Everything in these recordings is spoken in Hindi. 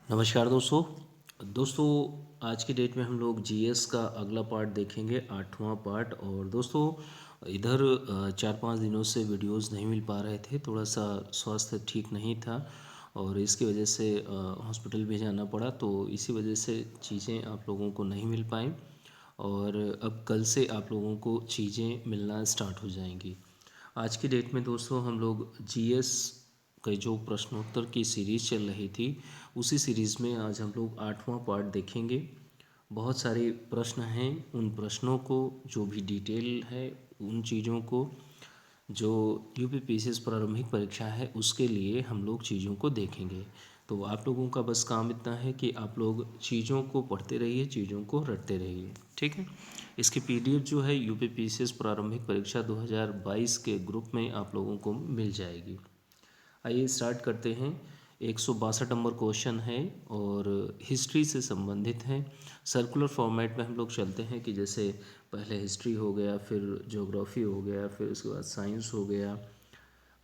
नमस्कार दोस्तों आज की डेट में हम लोग जीएस का अगला पार्ट देखेंगे, 8वां पार्ट। और दोस्तों इधर 4-5 दिनों से वीडियोस नहीं मिल पा रहे थे, थोड़ा सा स्वास्थ्य ठीक नहीं था और इसकी वजह से हॉस्पिटल भी जाना पड़ा। तो इसी वजह से चीज़ें आप लोगों को नहीं मिल पाई और अब कल से आप लोगों को चीज़ें मिलना स्टार्ट हो जाएंगी। आज की डेट में दोस्तों हम लोग जीएस के जो प्रश्नोत्तर की सीरीज़ चल रही थी, उसी सीरीज़ में आज हम लोग 8वां पार्ट देखेंगे। बहुत सारे प्रश्न हैं, उन प्रश्नों को जो भी डिटेल है उन चीज़ों को जो यूपीपीसीएस प्रारंभिक परीक्षा है उसके लिए हम लोग चीज़ों को देखेंगे। तो आप लोगों का बस काम इतना है कि आप लोग चीज़ों को पढ़ते रहिए, चीज़ों को रटते रहिए, ठीक है। इसकी पीडीएफ जो है यूपीपीसीएस प्रारंभिक परीक्षा 2022 के ग्रुप में आप लोगों को मिल जाएगी। आइए स्टार्ट करते हैं। 162 नंबर क्वेश्चन है और हिस्ट्री से संबंधित है। सर्कुलर फॉर्मेट में हम लोग चलते हैं कि जैसे पहले हिस्ट्री हो गया, फिर ज्योग्राफी हो गया, फिर उसके बाद साइंस हो गया,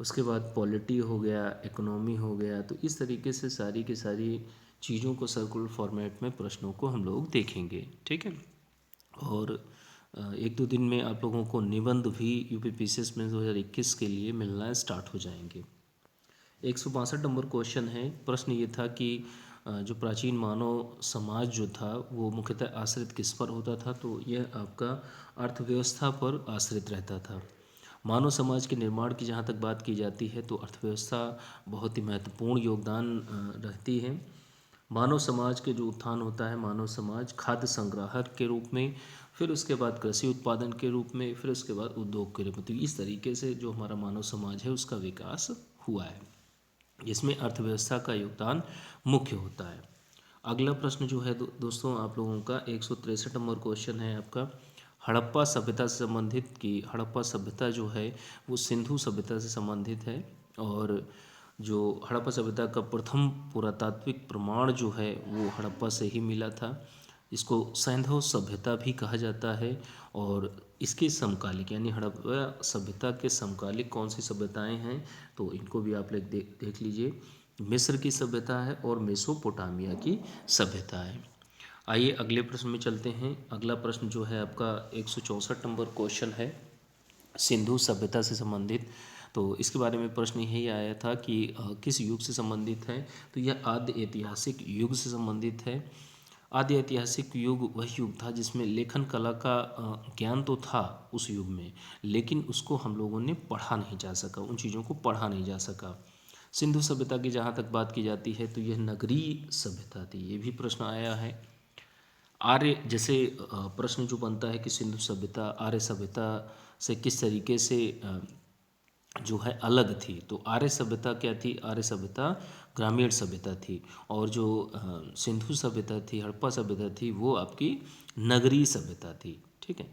उसके बाद पॉलिटी हो गया, इकोनॉमी हो गया। तो इस तरीके से सारी की सारी चीज़ों को सर्कुलर फॉर्मेट में प्रश्नों को हम लोग देखेंगे, ठीक है। और 1-2 दिन में आप लोगों को निबंध भी यूपीपीसीएस में 2021 के लिए मिलना स्टार्ट हो जाएंगे। 162 नंबर क्वेश्चन है। प्रश्न ये था कि जो प्राचीन मानव समाज जो था वो मुख्यतः आश्रित किस पर होता था, तो यह आपका अर्थव्यवस्था पर आश्रित रहता था। मानव समाज के निर्माण की जहाँ तक बात की जाती है तो अर्थव्यवस्था बहुत ही महत्वपूर्ण योगदान रहती है। मानव समाज के जो उत्थान होता है, मानव समाज खाद्य संग्राहक के रूप में, फिर उसके बाद कृषि उत्पादन के रूप में, फिर उसके बाद उद्योग के रूप में। तो इस तरीके से जो हमारा मानव समाज है उसका विकास हुआ है, जिसमें अर्थव्यवस्था का योगदान मुख्य होता है। अगला प्रश्न जो है दोस्तों आप लोगों का 163 नंबर क्वेश्चन है आपका हड़प्पा सभ्यता से संबंधित। कि हड़प्पा सभ्यता जो है वो सिंधु सभ्यता से संबंधित है और जो हड़प्पा सभ्यता का प्रथम पुरातात्विक प्रमाण जो है वो हड़प्पा से ही मिला था। इसको सैंधव सभ्यता भी कहा जाता है और इसके समकालिक यानी हड़प्पा सभ्यता के समकालिक कौन सी सभ्यताएं हैं तो इनको भी आप लोग देख लीजिए। मिस्र की सभ्यता है और मेसोपोटामिया की सभ्यता है। आइए अगले प्रश्न में चलते हैं। अगला प्रश्न जो है आपका 164 नंबर क्वेश्चन है सिंधु सभ्यता से संबंधित। तो इसके बारे में प्रश्न यही आया था कि किस युग से संबंधित है, तो यह आद्य ऐतिहासिक युग से संबंधित है। आदि ऐतिहासिक युग वह युग था जिसमें लेखन कला का ज्ञान तो था उस युग में, लेकिन उसको हम लोगों ने पढ़ा नहीं जा सका, उन चीज़ों को पढ़ा नहीं जा सका। सिंधु सभ्यता की जहाँ तक बात की जाती है तो यह नगरीय सभ्यता थी, ये भी प्रश्न आया है। आर्य जैसे प्रश्न जो बनता है कि सिंधु सभ्यता आर्य सभ्यता से किस तरीके से जो है अलग थी, तो आर्य सभ्यता क्या थी, आर्य सभ्यता ग्रामीण सभ्यता थी और जो सिंधु सभ्यता थी, हड़प्पा सभ्यता थी, वो आपकी नगरीय सभ्यता थी, ठीक है।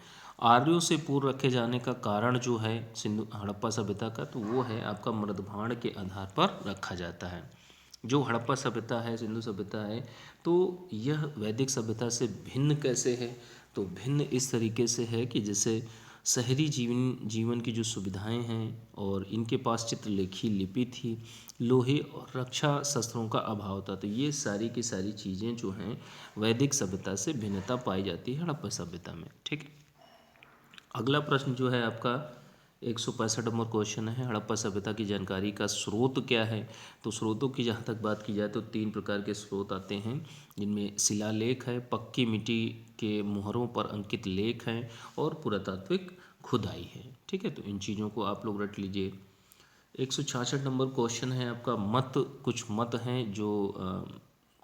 आर्यों से पूर्व रखे जाने का कारण जो है सिंधु हड़प्पा सभ्यता का, तो वो है आपका मृदभाण के आधार पर रखा जाता है। जो हड़प्पा सभ्यता है, सिंधु सभ्यता है, तो यह वैदिक सभ्यता से भिन्न कैसे है, तो भिन्न इस तरीके से है कि जैसे शहरी जीवन की जो सुविधाएं हैं और इनके पास चित्रलेखी लिपि थी, लोहे और रक्षा शस्त्रों का अभाव था। तो ये सारी की सारी चीज़ें जो हैं वैदिक सभ्यता से भिन्नता पाई जाती है हड़प्पा सभ्यता में, ठीक है। अगला प्रश्न जो है आपका 165 नंबर क्वेश्चन है हड़प्पा सभ्यता की जानकारी का स्रोत क्या है, तो स्रोतों की जहाँ तक बात की जाए तो 3 प्रकार के स्रोत आते हैं, जिनमें शिलालेख है, पक्की मिट्टी के मुहरों पर अंकित लेख हैं और पुरातात्विक खुदाई है, ठीक है। तो इन चीज़ों को आप लोग रट लीजिए। 166 नंबर क्वेश्चन है आपका मत। कुछ मत हैं जो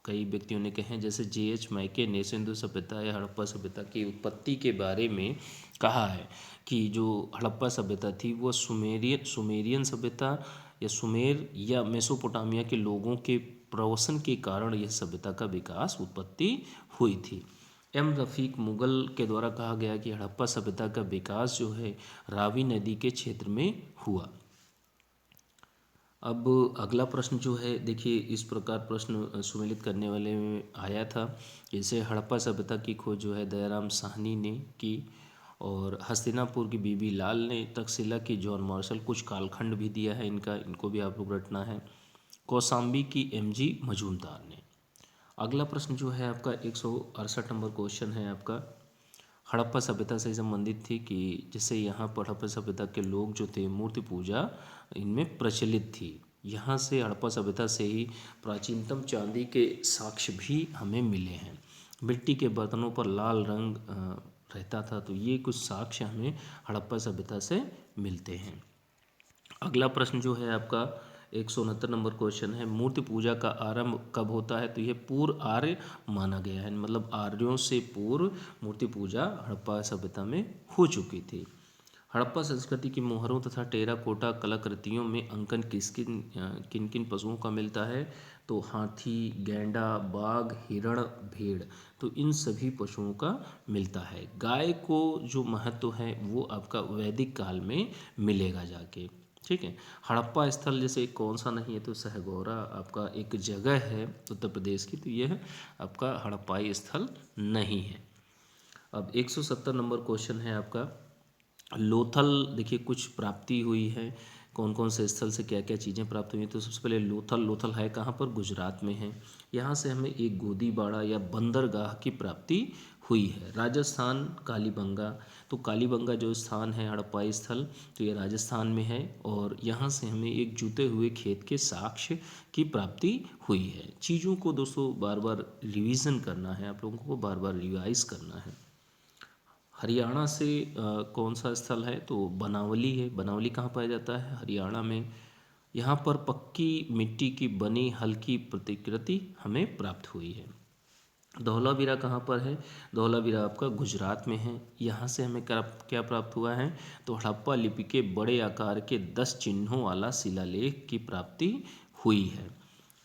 कई व्यक्तियों ने कहे हैं, जैसे जे.एच. मैके ने सिंधु सभ्यता या हड़प्पा सभ्यता की उत्पत्ति के बारे में कहा है कि जो हड़प्पा सभ्यता थी वह सुमेरियन सभ्यता या सुमेर या मेसोपोटामिया के लोगों के प्रवसन के कारण यह सभ्यता का विकास उत्पत्ति हुई थी। एम रफ़ीक मुगल के द्वारा कहा गया कि हड़प्पा सभ्यता का विकास जो है रावी नदी के क्षेत्र में हुआ। अब अगला प्रश्न जो है देखिए, इस प्रकार प्रश्न सुमेलित करने वाले में आया था। जैसे हड़प्पा सभ्यता की खोज जो है दयाराम साहनी ने की और हस्तिनापुर की बीबी लाल ने, तक्षशिला की जॉन मार्शल, कुछ कालखंड भी दिया है इनका, इनको भी आप लोग रटना है। कौसाम्बी की एम जी मजूमदार ने। अगला प्रश्न जो है आपका 168 नंबर क्वेश्चन है आपका, हड़प्पा सभ्यता से संबंधित थी कि जैसे यहाँ पर हड़प्पा सभ्यता के लोग जो थे मूर्ति पूजा इनमें प्रचलित थी। यहाँ से हड़प्पा सभ्यता से ही प्राचीनतम चांदी के साक्ष्य भी हमें मिले हैं। मिट्टी के बर्तनों पर लाल रंग रहता था, तो ये कुछ साक्ष्य हमें हड़प्पा सभ्यता से मिलते हैं। अगला प्रश्न जो है आपका 169 नंबर क्वेश्चन है, मूर्ति पूजा का आरंभ कब होता है? तो यह पूर्व आर्य माना गया है, मतलब आर्यों से पूर्व मूर्ति पूजा हड़प्पा सभ्यता में हो चुकी थी। हड़प्पा संस्कृति की मोहरों तथा टेराकोटा कलाकृतियों में अंकन किन किन पशुओं का मिलता है? तो हाथी, गैंडा, बाघ, हिरण, भेड़, तो इन सभी पशुओं का मिलता है। गाय को जो महत्व है वो आपका वैदिक काल में मिलेगा जाके, ठीक है। हड़प्पा स्थल जैसे कौन सा नहीं है? तो सहगौरा आपका एक जगह है उत्तर प्रदेश की, तो यह आपका हड़प्पाई स्थल नहीं है। अब 170 नंबर क्वेश्चन है आपका, लोथल, देखिए कुछ प्राप्ति हुई है, कौन कौन से स्थल से क्या क्या चीज़ें प्राप्त हुई हैं। तो सबसे पहले लोथल, लोथल है कहाँ पर? गुजरात में है। यहाँ से हमें एक गोदीबाड़ा या बंदरगाह की प्राप्ति हुई है। राजस्थान कालीबंगा, तो कालीबंगा जो स्थान है हड़प्पाई स्थल, तो ये राजस्थान में है और यहाँ से हमें एक जुते हुए खेत के साक्ष्य की प्राप्ति हुई है। चीज़ों को दोस्तों बार बार रिवीजन करना है, आप लोगों को बार बार रिवाइज करना है। हरियाणा से कौन सा स्थल है? तो बनावली है। बनावली कहाँ पाया जाता है? हरियाणा में। यहाँ पर पक्की मिट्टी की बनी हल्की प्रतिकृति हमें प्राप्त हुई है। धौलावीरा कहाँ पर है? धौलावीरा आपका गुजरात में है। यहाँ से हमें क्या प्राप्त हुआ है? तो हड़प्पा लिपि के बड़े आकार के 10 चिन्हों वाला शिलालेख की प्राप्ति हुई है।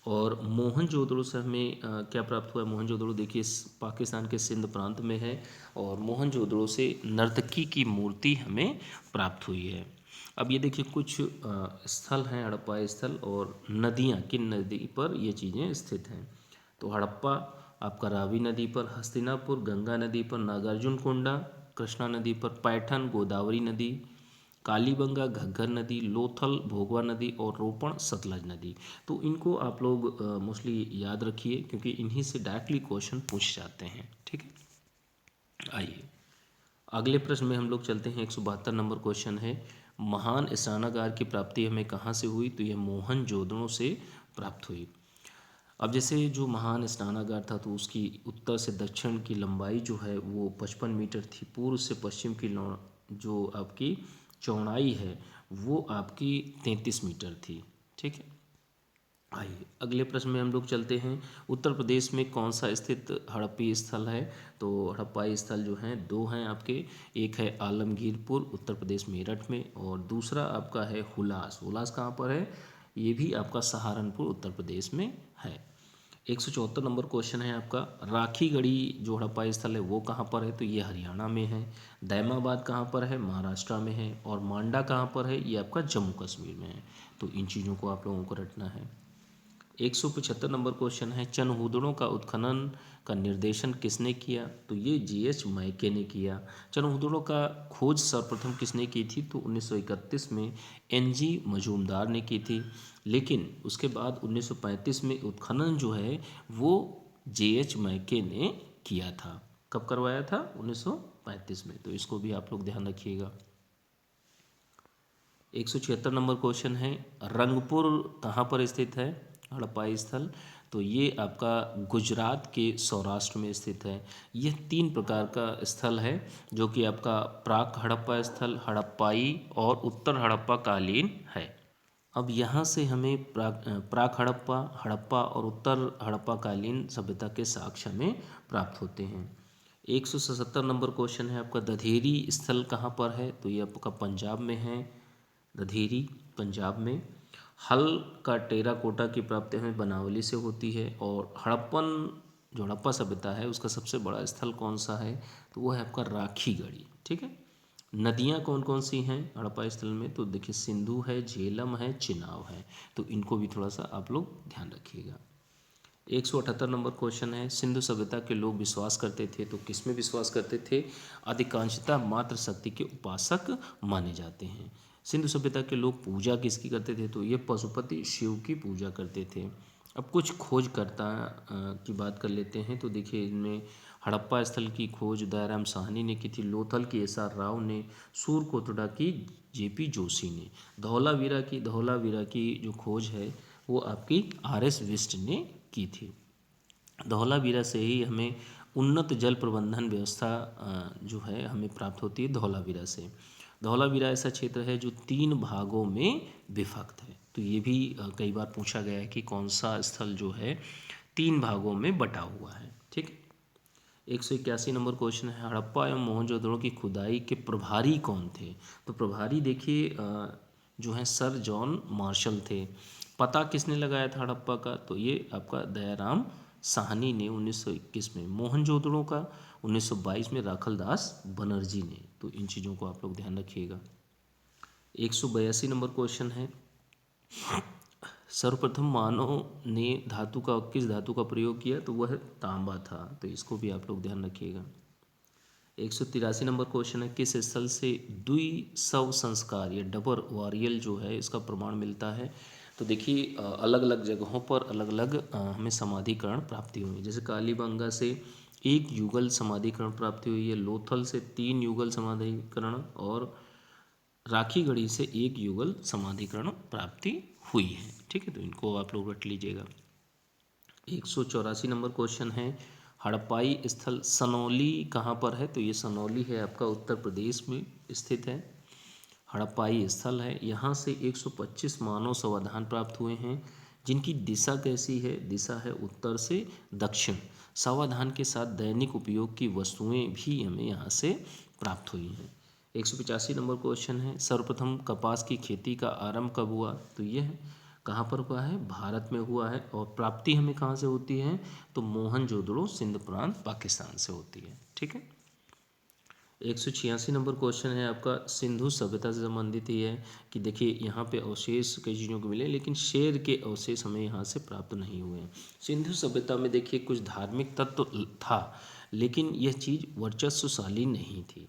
और मोहनजोदड़ो से हमें क्या प्राप्त हुआ है? मोहनजोदड़ो देखिए पाकिस्तान के सिंध प्रांत में है और मोहनजोदड़ो से नर्तकी की मूर्ति हमें प्राप्त हुई है। अब ये देखिए कुछ स्थल हैं हड़प्पा स्थल, और नदियाँ किन नदी पर ये चीज़ें स्थित हैं? तो हड़प्पा आपका रावी नदी पर, हस्तिनापुर गंगा नदी पर, नागार्जुन कोंडा कृष्णा नदी पर, पैठन गोदावरी नदी, कालीबंगा घग्गर नदी, लोथल भोगवा नदी और रोपण सतलज नदी। तो इनको आप लोग मोस्टली याद रखिए क्योंकि इन्हीं से डायरेक्टली क्वेश्चन पूछ जाते हैं, ठीक है। आइए अगले प्रश्न में हम लोग चलते हैं। 172 नंबर क्वेश्चन है, महान स्नानागार की प्राप्ति हमें कहाँ से हुई? तो यह मोहनजोदड़ो से प्राप्त हुई। अब जैसे जो महान स्नानागार था तो उसकी उत्तर से दक्षिण की लंबाई जो है वो 55 मीटर थी। पूर्व से पश्चिम की जो आपकी चौड़ाई है वो आपकी 33 मीटर थी, ठीक है। आइए अगले प्रश्न में हम लोग चलते हैं। उत्तर प्रदेश में कौन सा स्थित हड़प्पी स्थल है? तो हड़प्पाई स्थल जो हैं दो हैं आपके, एक है आलमगीरपुर उत्तर प्रदेश मेरठ में, और दूसरा आपका है हुलास। हुलास कहाँ पर है? ये भी आपका सहारनपुर उत्तर प्रदेश में है। 174 नंबर क्वेश्चन है आपका, राखी गढ़ी जो हड़प्पा स्थल है वो कहाँ पर है? तो ये हरियाणा में है। दैमाबाद कहाँ पर है? महाराष्ट्र में है। और मांडा कहाँ पर है? ये आपका जम्मू कश्मीर में है। तो इन चीज़ों को आप लोगों को रटना है। 175 नंबर क्वेश्चन है, चनहूदड़ों का उत्खनन का निर्देशन किसने किया? तो ये जीएच मैके ने किया। चनहूदड़ों का खोज सर्वप्रथम किसने की थी? तो 1931 में एनजी मजूमदार ने की थी, लेकिन उसके बाद 1935 में उत्खनन जो है वो जेएच मैके ने किया था। कब करवाया था? 1935 में। तो इसको भी आप लोग ध्यान रखिएगा। 176 नंबर क्वेश्चन है, रंगपुर कहाँ पर स्थित है? हड़प्पाई स्थल, तो ये आपका गुजरात के सौराष्ट्र में स्थित है। यह 3 प्रकार का स्थल है जो कि आपका प्राक हड़प्पा स्थल, हड़प्पाई और उत्तर हड़प्पा कालीन है। अब यहाँ से हमें प्राक हड़प्पा, हड़प्पा और उत्तर हड़प्पा कालीन सभ्यता के साक्ष्य हमें प्राप्त होते हैं। 177 नंबर क्वेश्चन है आपका, दधेरी स्थल कहाँ पर है? तो ये आपका पंजाब में है। दधेरी पंजाब में। हल का टेराकोटा की प्राप्ति हमें बनावली से होती है। और हड़प्पन जो हड़प्पा सभ्यता है उसका सबसे बड़ा स्थल कौन सा है? तो वो है आपका राखी गढ़ी, ठीक है। नदियाँ कौन कौन सी हैं हड़प्पा स्थल में? तो देखिए सिंधु है, झेलम है, चिनाब है। तो इनको भी थोड़ा सा आप लोग ध्यान रखिएगा। 178 नंबर क्वेश्चन है, सिंधु सभ्यता के लोग विश्वास करते थे, तो किस में विश्वास करते थे? अधिकांशतः मातृ शक्ति के उपासक माने जाते हैं। सिंधु सभ्यता के लोग पूजा किसकी करते थे? तो ये पशुपति शिव की पूजा करते थे। अब कुछ खोजकर्ता की बात कर लेते हैं। तो देखिए इनमें हड़प्पा स्थल की खोज दयाराम साहनी ने की थी, लोथल की एस आर राव ने, सूरकोटड़ा की जेपी जोशी ने, धौलावीरा की जो खोज है वो आपकी आर एस बिष्ट ने की थी। धौलावीरा से ही हमें उन्नत जल प्रबंधन व्यवस्था जो है हमें प्राप्त होती है धौलावीरा से। धौलावीरा ऐसा क्षेत्र है जो 3 भागों में विभक्त है। तो ये भी कई बार पूछा गया है कि कौन सा स्थल जो है 3 भागों में बटा हुआ है। ठीक है। 181 नंबर क्वेश्चन है, हड़प्पा एवं मोहनजोदड़ो की खुदाई के प्रभारी कौन थे? तो प्रभारी देखिए जो है सर जॉन मार्शल थे। पता किसने लगाया था हड़प्पा का? तो ये आपका दयाराम साहनी ने 1921 में, मोहनजोदड़ो का 1922 में राखलदास बनर्जी ने। तो इन चीज़ों को आप लोग ध्यान रखिएगा। 182 नंबर क्वेश्चन है, सर्वप्रथम मानव ने किस धातु का प्रयोग किया? तो वह तांबा था। तो इसको भी आप लोग ध्यान रखिएगा। 183 नंबर क्वेश्चन है, किस स्थल से द्विशव संस्कार या डबर वारियल जो है इसका प्रमाण मिलता है? तो देखिए अलग अलग जगहों पर अलग अलग हमें समाधिकरण प्राप्ति हुई। जैसे कालीबंगा से 1 युगल समाधिकरण प्राप्ति हुई है, लोथल से 3 युगल समाधिकरण, और राखीगढ़ी से 1 युगल समाधिकरण प्राप्ति हुई है। ठीक है, तो इनको आप लोग रट लीजिएगा। 184 नंबर क्वेश्चन है, हड़प्पाई स्थल सनौली कहाँ पर है? तो ये सनौली है आपका उत्तर प्रदेश में स्थित है। हड़प्पाई स्थल है, यहाँ से 125 मानव समाधान प्राप्त हुए हैं, जिनकी दिशा कैसी है? दिशा है उत्तर से दक्षिण। समाधान के साथ दैनिक उपयोग की वस्तुएं भी हमें यहाँ से प्राप्त हुई हैं। 185 नंबर क्वेश्चन है, सर्वप्रथम कपास की खेती का आरंभ कब हुआ? तो यह कहाँ पर हुआ है? भारत में हुआ है। और प्राप्ति हमें कहाँ से होती है? तो मोहनजोदड़ो सिंध प्रांत पाकिस्तान से होती है। ठीक है। 186 नंबर क्वेश्चन है आपका, सिंधु सभ्यता से संबंधित ही है कि देखिए यहाँ पे अवशेष कई चीज़ों के मिले, लेकिन शेर के अवशेष हमें यहाँ से प्राप्त नहीं हुए हैं। सिंधु सभ्यता में देखिए कुछ धार्मिक तत्व था, लेकिन यह चीज़ वर्चस्वशाली नहीं थी।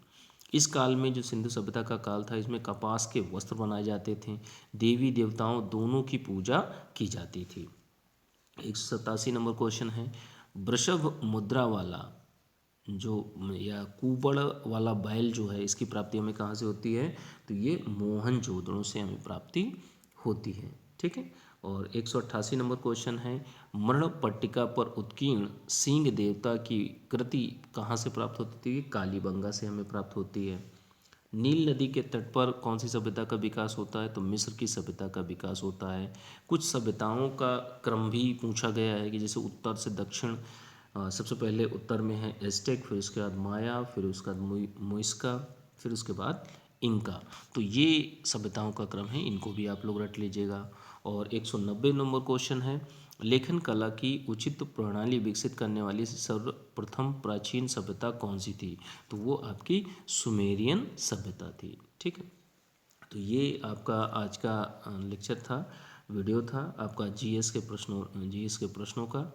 इस काल में जो सिंधु सभ्यता का काल था, इसमें कपास के वस्त्र बनाए जाते थे, देवी देवताओं दोनों की पूजा की जाती थी। 187 नंबर क्वेश्चन है, वृषभ मुद्रा वाला जो या कुबड़ वाला बैल जो है इसकी प्राप्ति हमें कहाँ से होती है? तो ये मोहनजोदड़ो से हमें प्राप्ति होती है। ठीक है। और 188 नंबर क्वेश्चन है, मरण पट्टिका पर उत्कीर्ण सिंह देवता की कृति कहाँ से प्राप्त होती है? कालीबंगा से हमें प्राप्त होती है। नील नदी के तट पर कौन सी सभ्यता का विकास होता है? तो मिस्र की सभ्यता का विकास होता है। कुछ सभ्यताओं का क्रम भी पूछा गया है कि जैसे उत्तर से दक्षिण, सबसे पहले उत्तर में है एज़टेक, फिर उसके बाद माया, फिर उसके बाद मुइस्का, फिर उसके बाद इनका। तो ये सभ्यताओं का क्रम है, इनको भी आप लोग रट लीजिएगा। और 190 नंबर क्वेश्चन है, लेखन कला की उचित प्रणाली विकसित करने वाली सर्वप्रथम प्राचीन सभ्यता कौन सी थी? तो वो आपकी सुमेरियन सभ्यता थी। ठीक है। तो ये आपका आज का लेक्चर था, वीडियो था आपका जीएस के प्रश्नों का।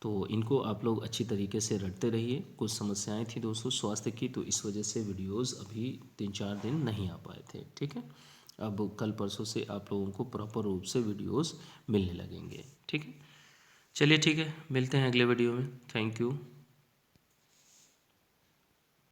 तो इनको आप लोग अच्छी तरीके से रटते रहिए। कुछ समस्याएं थी दोस्तों स्वास्थ्य की, तो इस वजह से वीडियोस अभी 3-4 दिन नहीं आ पाए थे। ठीक है। अब कल परसों से आप लोगों को प्रॉपर रूप से वीडियोस मिलने लगेंगे। ठीक है। चलिए ठीक है, मिलते हैं अगले वीडियो में। Thank you.